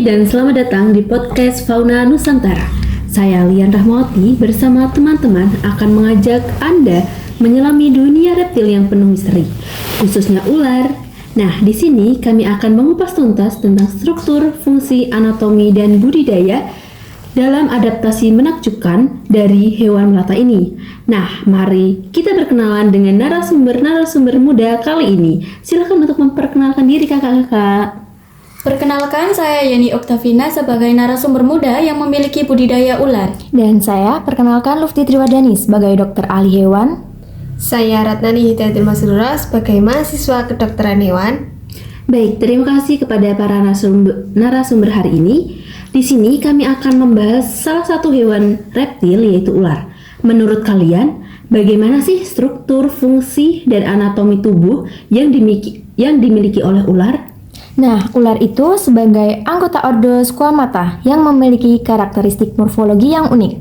dan selamat datang di podcast Fauna Nusantara. Saya Lian Rahmawati bersama teman-teman akan mengajak Anda menyelami dunia reptil yang penuh misteri, khususnya ular. Nah, di sini kami akan mengupas tuntas tentang struktur, fungsi, anatomi, dan budidaya dalam adaptasi menakjubkan dari hewan melata ini. Nah, mari kita berkenalan dengan narasumber muda kali ini. Silakan untuk memperkenalkan diri kakak-kakak. Perkenalkan, saya Yeni Oktavina sebagai narasumber muda yang memiliki budidaya ular. Dan saya perkenalkan Lufti Triwadani sebagai dokter ahli hewan. Saya Ratnani Hidayatul Masrura sebagai mahasiswa kedokteran hewan. Baik, terima kasih kepada para narasumber hari ini. Di sini kami akan membahas salah satu hewan reptil yaitu ular. Menurut kalian, bagaimana sih struktur, fungsi, dan anatomi tubuh yang dimiliki oleh ular? Nah, ular itu sebagai anggota ordo Squamata yang memiliki karakteristik morfologi yang unik,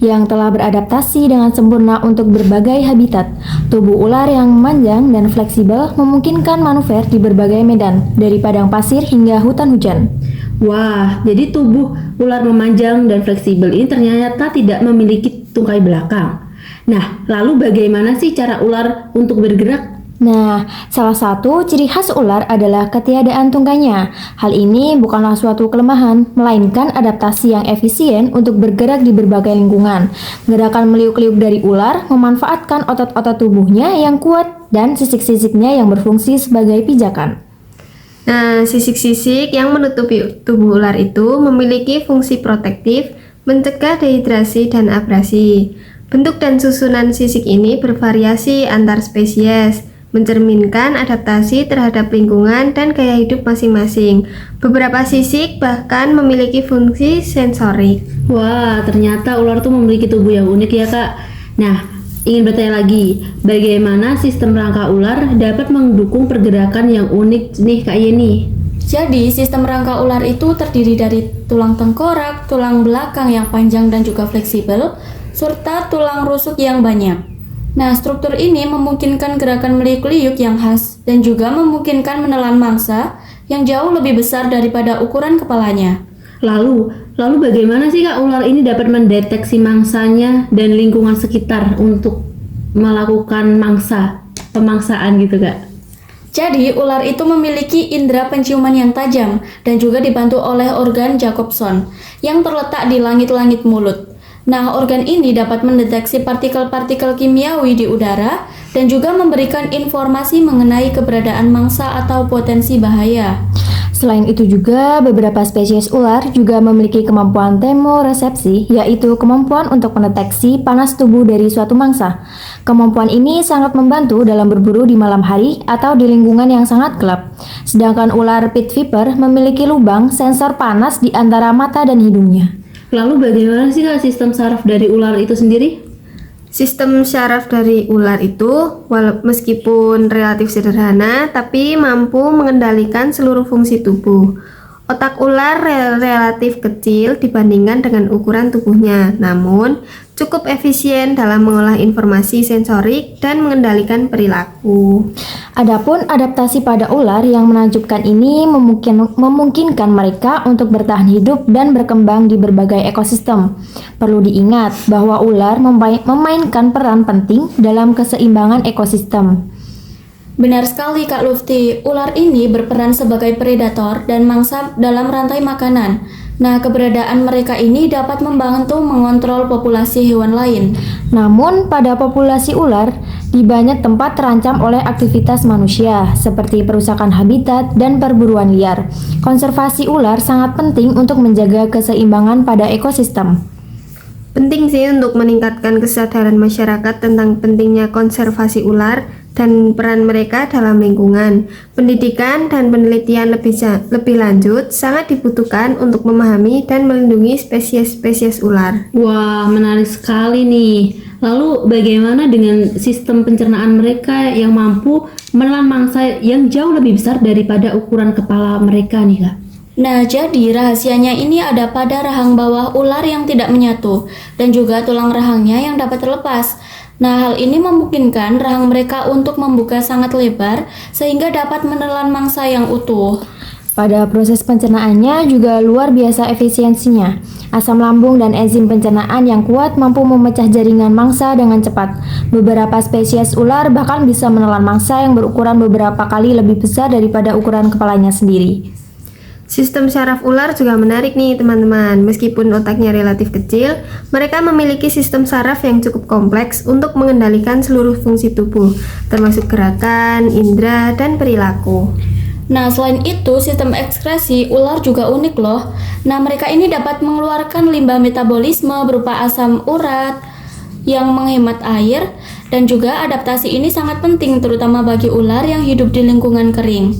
yang telah beradaptasi dengan sempurna untuk berbagai habitat. Tubuh ular yang memanjang dan fleksibel memungkinkan manuver di berbagai medan, dari padang pasir hingga hutan hujan. Wah, jadi tubuh ular memanjang dan fleksibel ini ternyata tidak memiliki tungkai belakang. Nah, lalu bagaimana sih cara ular untuk bergerak? Nah, salah satu ciri khas ular adalah ketiadaan tungkainya. Hal ini bukanlah suatu kelemahan, melainkan adaptasi yang efisien untuk bergerak di berbagai lingkungan. Gerakan meliuk-liuk dari ular memanfaatkan otot-otot tubuhnya yang kuat dan sisik-sisiknya yang berfungsi sebagai pijakan. Nah, sisik-sisik yang menutupi tubuh ular itu memiliki fungsi protektif, mencegah dehidrasi dan abrasi. Bentuk dan susunan sisik ini bervariasi antar spesies, mencerminkan adaptasi terhadap lingkungan dan gaya hidup masing-masing. Beberapa sisik bahkan memiliki fungsi sensorik. Wah, ternyata ular tuh memiliki tubuh yang unik ya kak. Nah, ingin bertanya lagi, bagaimana sistem rangka ular dapat mendukung pergerakan yang unik nih kak Yeni? Jadi, sistem rangka ular itu terdiri dari tulang tengkorak, tulang belakang yang panjang dan juga fleksibel, serta tulang rusuk yang banyak. Nah, struktur ini memungkinkan gerakan meliuk-liuk yang khas dan juga memungkinkan menelan mangsa yang jauh lebih besar daripada ukuran kepalanya. Lalu bagaimana sih kak ular ini dapat mendeteksi mangsanya dan lingkungan sekitar untuk melakukan pemangsaan gitu kak? Jadi, ular itu memiliki indera penciuman yang tajam dan juga dibantu oleh organ Jacobson yang terletak di langit-langit mulut. Nah, organ ini dapat mendeteksi partikel-partikel kimiawi di udara dan juga memberikan informasi mengenai keberadaan mangsa atau potensi bahaya. Selain itu juga, beberapa spesies ular juga memiliki kemampuan termoresepsi, yaitu kemampuan untuk mendeteksi panas tubuh dari suatu mangsa. Kemampuan ini sangat membantu dalam berburu di malam hari atau di lingkungan yang sangat gelap. Sedangkan ular pit viper memiliki lubang sensor panas di antara mata dan hidungnya. Lalu bagaimana sih kak sistem saraf dari ular itu sendiri? Sistem syaraf dari ular itu, meskipun relatif sederhana, tapi mampu mengendalikan seluruh fungsi tubuh. Otak ular relatif kecil dibandingkan dengan ukuran tubuhnya, namun cukup efisien dalam mengolah informasi sensorik dan mengendalikan perilaku. Adapun adaptasi pada ular yang menakjubkan ini memungkinkan mereka untuk bertahan hidup dan berkembang di berbagai ekosistem. Perlu diingat bahwa ular memainkan peran penting dalam keseimbangan ekosistem. Benar sekali Kak Lufti, ular ini berperan sebagai predator dan mangsa dalam rantai makanan. Nah, keberadaan mereka ini dapat membantu mengontrol populasi hewan lain. Namun, pada populasi ular, di banyak tempat terancam oleh aktivitas manusia, seperti perusakan habitat dan perburuan liar. Konservasi ular sangat penting untuk menjaga keseimbangan pada ekosistem. Penting sih untuk meningkatkan kesadaran masyarakat tentang pentingnya konservasi ular dan peran mereka dalam lingkungan. Pendidikan dan penelitian lebih lanjut sangat dibutuhkan untuk memahami dan melindungi spesies-spesies ular. Wah, menarik sekali nih. Lalu bagaimana dengan sistem pencernaan mereka yang mampu menelan mangsa yang jauh lebih besar daripada ukuran kepala mereka nih kak? Nah, jadi rahasianya ini ada pada rahang bawah ular yang tidak menyatu dan juga tulang rahangnya yang dapat terlepas. Nah, hal ini memungkinkan rahang mereka untuk membuka sangat lebar sehingga dapat menelan mangsa yang utuh. Pada proses pencernaannya juga luar biasa efisiensinya. Asam lambung dan enzim pencernaan yang kuat mampu memecah jaringan mangsa dengan cepat. Beberapa spesies ular bahkan bisa menelan mangsa yang berukuran beberapa kali lebih besar daripada ukuran kepalanya sendiri. Sistem syaraf ular juga menarik nih teman-teman. Meskipun otaknya relatif kecil, mereka memiliki sistem saraf yang cukup kompleks untuk mengendalikan seluruh fungsi tubuh, termasuk gerakan, indera, dan perilaku. Nah, selain itu, sistem ekskresi ular juga unik loh. Nah, mereka ini dapat mengeluarkan limbah metabolisme berupa asam urat yang menghemat air, dan juga adaptasi ini sangat penting terutama bagi ular yang hidup di lingkungan kering.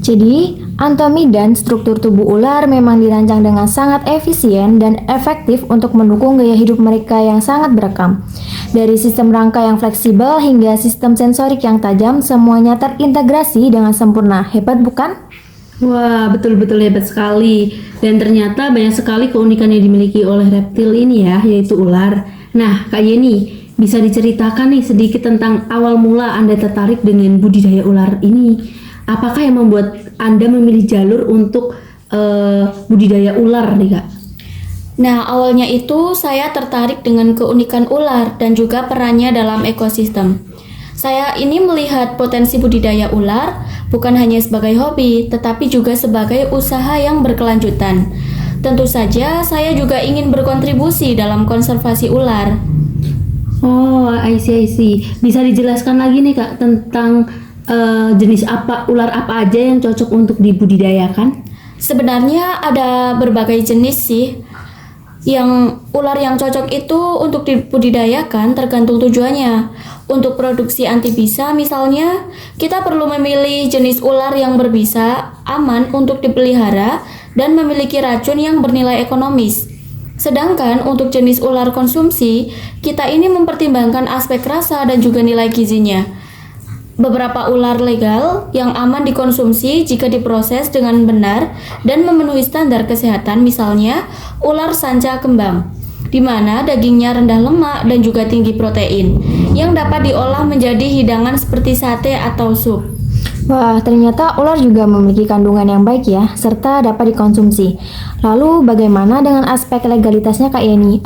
Jadi, anatomi dan struktur tubuh ular memang dirancang dengan sangat efisien dan efektif untuk mendukung gaya hidup mereka yang sangat berekam. Dari sistem rangka yang fleksibel hingga sistem sensorik yang tajam, semuanya terintegrasi dengan sempurna. Hebat bukan? Wah, betul-betul hebat sekali. Dan ternyata banyak sekali keunikan yang dimiliki oleh reptil ini ya, yaitu ular. Nah, Kak Yeni, bisa diceritakan nih sedikit tentang awal mula Anda tertarik dengan budidaya ular ini? Apakah yang membuat Anda memilih jalur untuk budidaya ular nih, Kak? Nah, awalnya itu saya tertarik dengan keunikan ular dan juga perannya dalam ekosistem. Saya ini melihat potensi budidaya ular bukan hanya sebagai hobi, tetapi juga sebagai usaha yang berkelanjutan. Tentu saja, saya juga ingin berkontribusi dalam konservasi ular. Oh, I see. Bisa dijelaskan lagi nih, Kak, tentang jenis ular apa aja yang cocok untuk dibudidayakan? Sebenarnya ada berbagai jenis sih. Yang ular yang cocok itu untuk dibudidayakan tergantung tujuannya. Untuk produksi antibisa misalnya, kita perlu memilih jenis ular yang berbisa, aman untuk dipelihara, dan memiliki racun yang bernilai ekonomis. Sedangkan untuk jenis ular konsumsi, kita ini mempertimbangkan aspek rasa dan juga nilai gizinya. Beberapa ular legal yang aman dikonsumsi jika diproses dengan benar dan memenuhi standar kesehatan, misalnya ular sanca kembang, di mana dagingnya rendah lemak dan juga tinggi protein, yang dapat diolah menjadi hidangan seperti sate atau sup. Wah, ternyata ular juga memiliki kandungan yang baik ya, serta dapat dikonsumsi. Lalu bagaimana dengan aspek legalitasnya, Kak Yeni?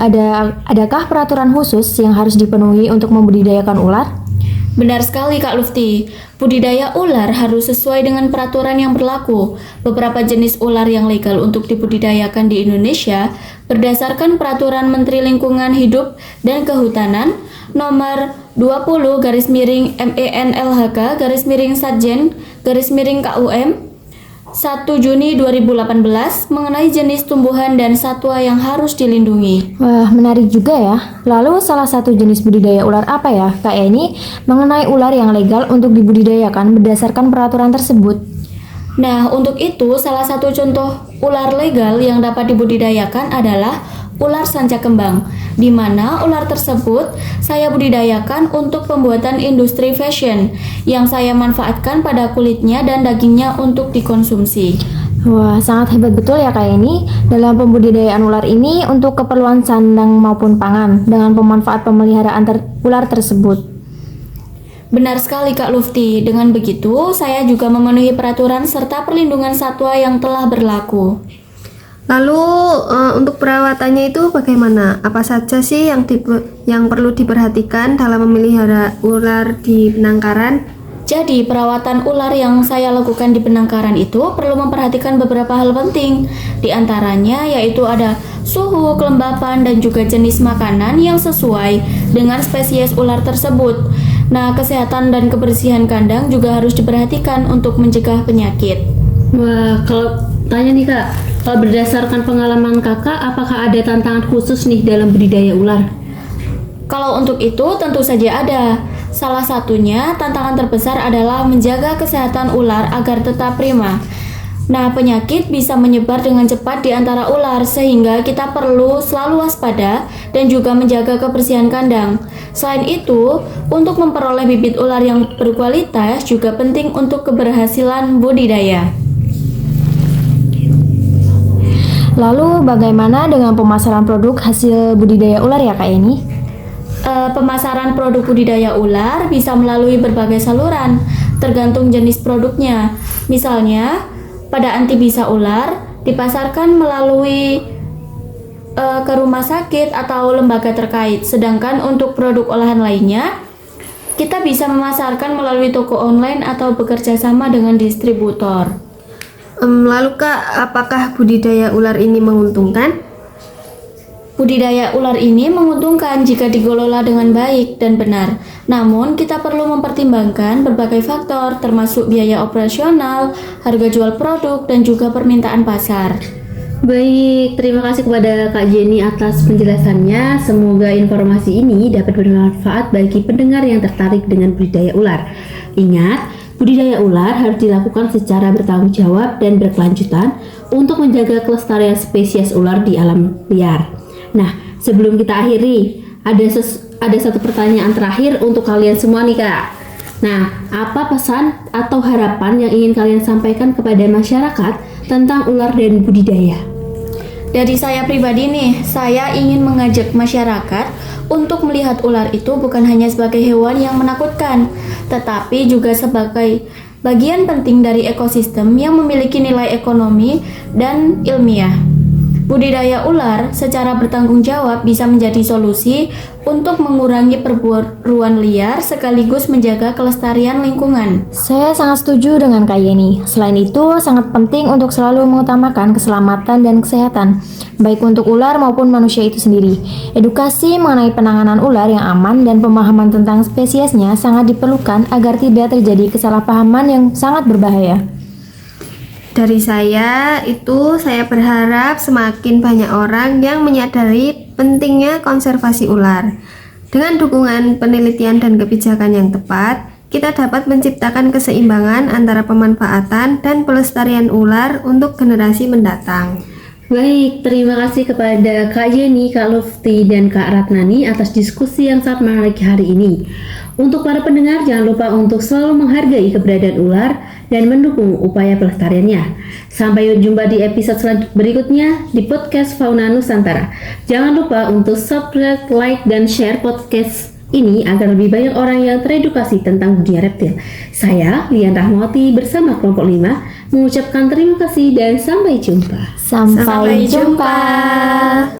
Adakah peraturan khusus yang harus dipenuhi untuk membudidayakan ular? Benar sekali Kak Lufti, budidaya ular harus sesuai dengan peraturan yang berlaku. Beberapa jenis ular yang legal untuk dibudidayakan di Indonesia berdasarkan Peraturan Menteri Lingkungan Hidup dan Kehutanan Nomor 20/MENLHK/Satjen/KUM 1 Juni 2018 mengenai jenis tumbuhan dan satwa yang harus dilindungi. Wah, menarik juga ya. Lalu salah satu jenis budidaya ular apa ya, Kak Eni, mengenai ular yang legal untuk dibudidayakan berdasarkan peraturan tersebut? Nah, untuk itu salah satu contoh ular legal yang dapat dibudidayakan adalah ular sanca kembang, di mana ular tersebut saya budidayakan untuk pembuatan industri fashion yang saya manfaatkan pada kulitnya dan dagingnya untuk dikonsumsi. Wah, sangat hebat betul ya Kak Eni dalam pembudidayaan ular ini untuk keperluan sandang maupun pangan dengan pemanfaat pemeliharaan ular tersebut. Benar sekali Kak Lufti, dengan begitu saya juga memenuhi peraturan serta perlindungan satwa yang telah berlaku. Lalu untuk perawatannya itu bagaimana? Apa saja sih yang perlu diperhatikan dalam memelihara ular di penangkaran? Jadi perawatan ular yang saya lakukan di penangkaran itu perlu memperhatikan beberapa hal penting. Di antaranya yaitu ada suhu, kelembapan, dan juga jenis makanan yang sesuai dengan spesies ular tersebut. Nah, kesehatan dan kebersihan kandang juga harus diperhatikan untuk mencegah penyakit. Wah, kalau tanya nih Kak, kalau berdasarkan pengalaman Kakak, apakah ada tantangan khusus nih dalam budidaya ular? Kalau untuk itu tentu saja ada. Salah satunya tantangan terbesar adalah menjaga kesehatan ular agar tetap prima. Nah, penyakit bisa menyebar dengan cepat di antara ular sehingga kita perlu selalu waspada dan juga menjaga kebersihan kandang. Selain itu, untuk memperoleh bibit ular yang berkualitas juga penting untuk keberhasilan budidaya. Lalu bagaimana dengan pemasaran produk hasil budidaya ular ya Kak Eni? Pemasaran produk budidaya ular bisa melalui berbagai saluran, tergantung jenis produknya. Misalnya, pada antibisa ular dipasarkan melalui ke rumah sakit atau lembaga terkait. Sedangkan untuk produk olahan lainnya, kita bisa memasarkan melalui toko online atau bekerja sama dengan distributor. Lalu Kak, apakah budidaya ular ini menguntungkan? Budidaya ular ini menguntungkan jika dikelola dengan baik dan benar. Namun, kita perlu mempertimbangkan berbagai faktor termasuk biaya operasional, harga jual produk, dan juga permintaan pasar. Baik, terima kasih kepada Kak Jenny atas penjelasannya. Semoga informasi ini dapat bermanfaat bagi pendengar yang tertarik dengan budidaya ular. Ingat, budidaya ular harus dilakukan secara bertanggung jawab dan berkelanjutan untuk menjaga kelestarian spesies ular di alam liar. Nah, sebelum kita akhiri, ada satu pertanyaan terakhir untuk kalian semua nih Kak. Nah, apa pesan atau harapan yang ingin kalian sampaikan kepada masyarakat tentang ular dan budidaya? Dari saya pribadi nih, saya ingin mengajak masyarakat untuk melihat ular itu bukan hanya sebagai hewan yang menakutkan, tetapi juga sebagai bagian penting dari ekosistem yang memiliki nilai ekonomi dan ilmiah. Budidaya ular secara bertanggung jawab bisa menjadi solusi untuk mengurangi perburuan liar sekaligus menjaga kelestarian lingkungan. Saya sangat setuju dengan Kak Yeni. Selain itu, sangat penting untuk selalu mengutamakan keselamatan dan kesehatan, baik untuk ular maupun manusia itu sendiri. Edukasi mengenai penanganan ular yang aman dan pemahaman tentang spesiesnya sangat diperlukan agar tidak terjadi kesalahpahaman yang sangat berbahaya. Dari saya berharap semakin banyak orang yang menyadari pentingnya konservasi ular. Dengan dukungan penelitian dan kebijakan yang tepat, kita dapat menciptakan keseimbangan antara pemanfaatan dan pelestarian ular untuk generasi mendatang. Baik, terima kasih kepada Kak Jenny, Kak Lufti, dan Kak Ratnani atas diskusi yang sangat menarik hari ini. Untuk para pendengar, jangan lupa untuk selalu menghargai keberadaan ular dan mendukung upaya pelestariannya. Sampai jumpa di episode berikutnya di podcast Fauna Nusantara. Jangan lupa untuk subscribe, like, dan share podcast ini agar lebih banyak orang yang teredukasi tentang dunia reptil. Saya, Lian Rahmawati, bersama kelompok 5 mengucapkan terima kasih dan sampai jumpa. Sampai jumpa.